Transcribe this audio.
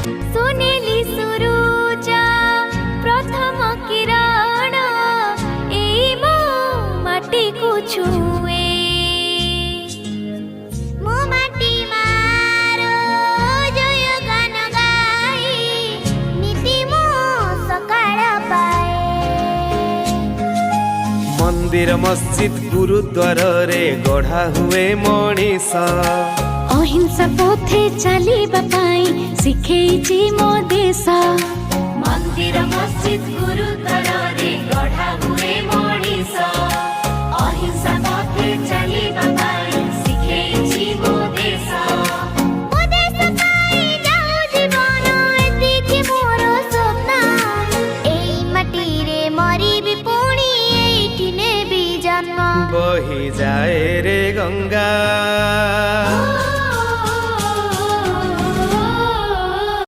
सुनेली सुरुजा प्रथम किरण एई मो माटी को छुए मो माटी मारो जय गान गाई नीति मो सकाळ पाए। मंदिर मस्जिद गुरुद्वार रे गढ़ा हुए मनीष अहिंसा पथे चलिबा पाई शिखेइछि मो देश। मंदिर मस्जिद गुरुद्वार रे गढ़ा हुए मनीष अहिंसा पथे चलिबा पाई शिखेइछि मो देश। मो देश पाई जाऊ जीवन एतिकि मोर स्वप्न एई माटी रे मरिबि पुणी एइठी नेबि जन्म। बही जाए रे गंगा